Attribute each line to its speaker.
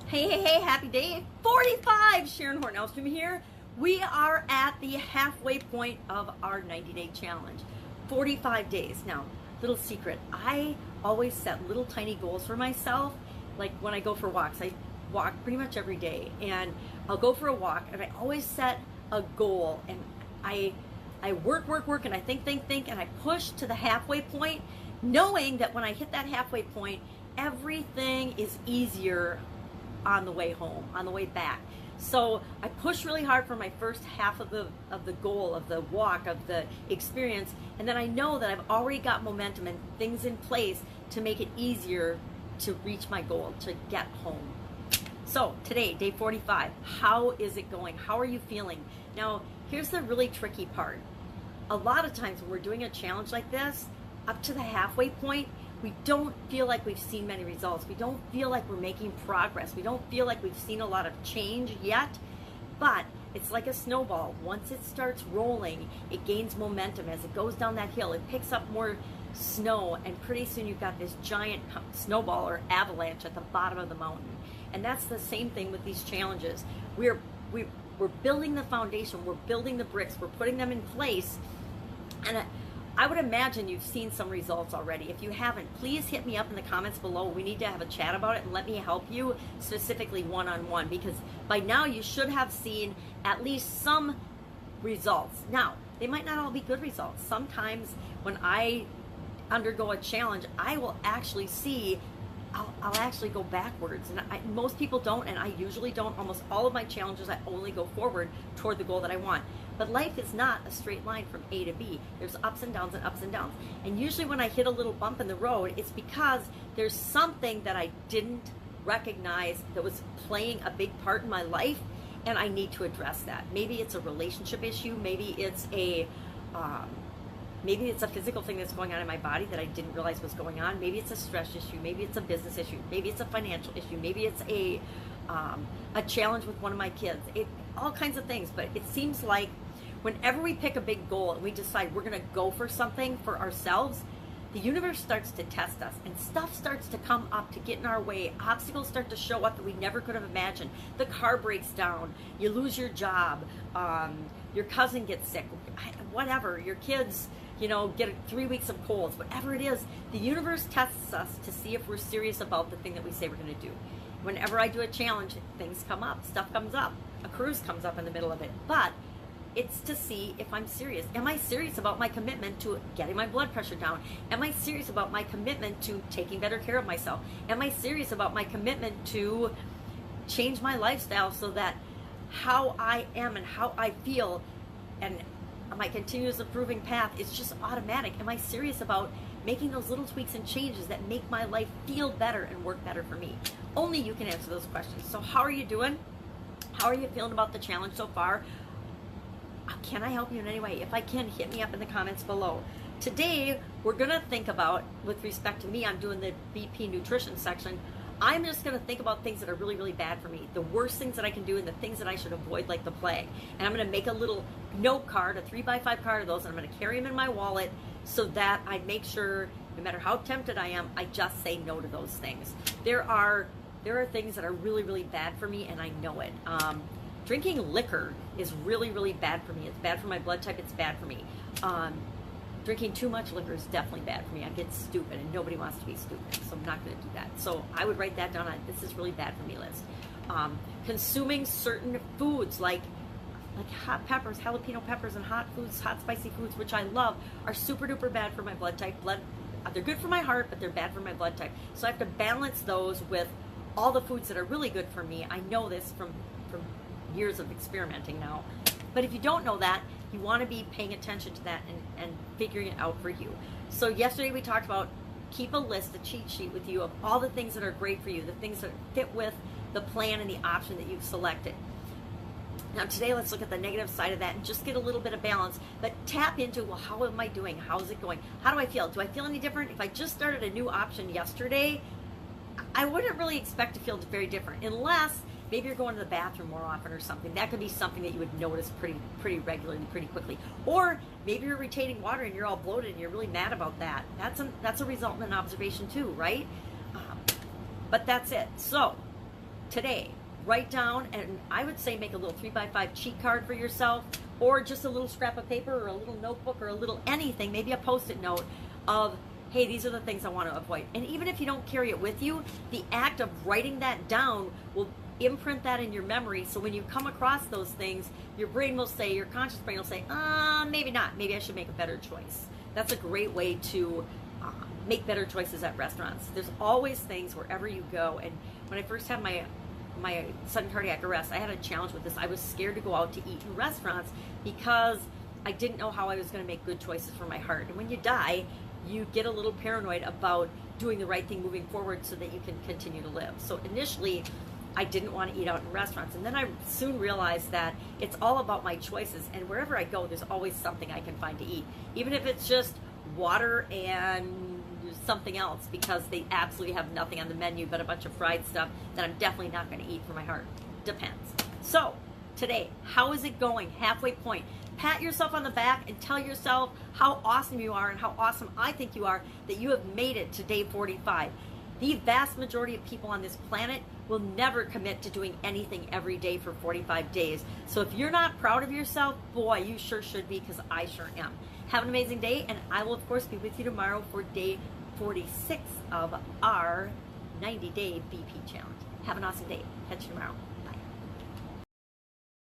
Speaker 1: Hey, happy day 45. Sharon Horne-Ellstrom here. We are at the halfway point of our 90-day challenge. 45 days. Now, little secret, I always set little tiny goals for myself. Like when I go for walks, I walk pretty much every day, and I'll go for a walk, and I always set a goal, and I work, and I think, and I push to the halfway point, knowing that when I hit that halfway point, everything is easier on the way home, on the way back. So I push really hard for my first half of the goal, of the walk, of the experience, and then I know that I've already got momentum and things in place to make it easier to reach my goal, to get home. So today, day 45, how is it going? How are you feeling? Now, here's the really tricky part. A lot of times when we're doing a challenge like this, up to the halfway point, we don't feel like we've seen many results. We don't feel like we're making progress. We don't feel like we've seen a lot of change yet, but it's like a snowball. Once it starts rolling, it gains momentum. As it goes down that hill, it picks up more snow, and pretty soon you've got this giant snowball or avalanche at the bottom of the mountain. And that's the same thing with these challenges. We're building the foundation, we're building the bricks, we're putting them in place, and I would imagine you've seen some results already. If you haven't, please hit me up in the comments below. We need to have a chat about it, and let me help you specifically one-on-one, because by now you should have seen at least some results. Now, they might not all be good results. Sometimes when I undergo a challenge, I will actually see I'll actually go backwards, and most people don't, and I usually don't. Almost all of my challenges, I only go forward toward the goal that I want. But life is not a straight line from A to B. There's ups and downs and ups and downs. And usually when I hit a little bump in the road, it's because there's something that I didn't recognize that was playing a big part in my life, and I need to address that. Maybe it's a relationship issue. Maybe it's a physical thing that's going on in my body that I didn't realize was going on. Maybe it's a stress issue. Maybe it's a business issue. Maybe it's a financial issue. Maybe it's a challenge with one of my kids. All kinds of things. But it seems like whenever we pick a big goal and we decide we're going to go for something for ourselves, the universe starts to test us, and stuff starts to come up to get in our way. Obstacles start to show up that we never could have imagined. The car breaks down. You lose your job. Your cousin gets sick. Whatever. Your kids, get 3 weeks of colds. Whatever it is, the universe tests us to see if we're serious about the thing that we say we're going to do. Whenever I do a challenge, things come up. Stuff comes up. A cruise comes up in the middle of it. But it's to see if I'm serious. Am I serious about my commitment to getting my blood pressure down? Am I serious about my commitment to taking better care of myself? Am I serious about my commitment to change my lifestyle so that how I am and how I feel and my continuous improving path is just automatic? Am I serious about making those little tweaks and changes that make my life feel better and work better for me? Only you can answer those questions. So how are you doing? How are you feeling about the challenge so far? Can I help you in any way? If I can, hit me up in the comments below. Today, we're going to think about, with respect to me, I'm doing the BP nutrition section. I'm just going to think about things that are really, really bad for me, the worst things that I can do and the things that I should avoid like the plague. And I'm going to make a little note card, a 3x5 card of those, and I'm going to carry them in my wallet so that I make sure, no matter how tempted I am, I just say no to those things. There are things that are really, really bad for me, and I know it. Drinking liquor is really, really bad for me. It's bad for my blood type. It's bad for me. Drinking too much liquor is definitely bad for me. I get stupid, and nobody wants to be stupid, so I'm not going to do that. So I would write that down on this is really bad for me list. Consuming certain foods like hot peppers, jalapeno peppers, and hot foods, hot spicy foods, which I love, are super duper bad for my blood type. They're good for my heart, but they're bad for my blood type. So I have to balance those with all the foods that are really good for me. I know this from years of experimenting now. But if you don't know that, you want to be paying attention to that and figuring it out for you. So yesterday we talked about keep a list, a cheat sheet with you of all the things that are great for you, the things that fit with the plan and the option that you've selected. Now today let's look at the negative side of that and just get a little bit of balance, but tap into, well, how am I doing? How's it going? How do I feel? Do I feel any different? If I just started a new option yesterday, I wouldn't really expect to feel very different, unless maybe you're going to the bathroom more often or something. That could be something that you would notice pretty regularly, pretty quickly. Or maybe you're retaining water and you're all bloated and you're really mad about that. That's a result in an observation too, right? But that's it. So today, write down, and I would say make a little 3x5 cheat card for yourself, or just a little scrap of paper or a little notebook or a little anything, maybe a post-it note of, hey, these are the things I want to avoid. And even if you don't carry it with you, the act of writing that down will imprint that in your memory. So when you come across those things, your brain will say, your conscious brain will say, maybe not. Maybe I should make a better choice. That's a great way to make better choices at restaurants. There's always things wherever you go. And when I first had my sudden cardiac arrest, I had a challenge with this. I was scared to go out to eat in restaurants because I didn't know how I was going to make good choices for my heart. And when you die, you get a little paranoid about doing the right thing moving forward so that you can continue to live. So initially, I didn't want to eat out in restaurants. And then I soon realized that it's all about my choices. And wherever I go, there's always something I can find to eat. Even if it's just water and something else, because they absolutely have nothing on the menu but a bunch of fried stuff that I'm definitely not going to eat for my heart. Depends. So today, how is it going? Halfway point. Pat yourself on the back and tell yourself how awesome you are and how awesome I think you are that you have made it to day 45. The vast majority of people on this planet will never commit to doing anything every day for 45 days. So if you're not proud of yourself, boy, you sure should be, because I sure am. Have an amazing day, and I will, of course, be with you tomorrow for day 46 of our 90-day BP challenge. Have an awesome day. Catch you tomorrow.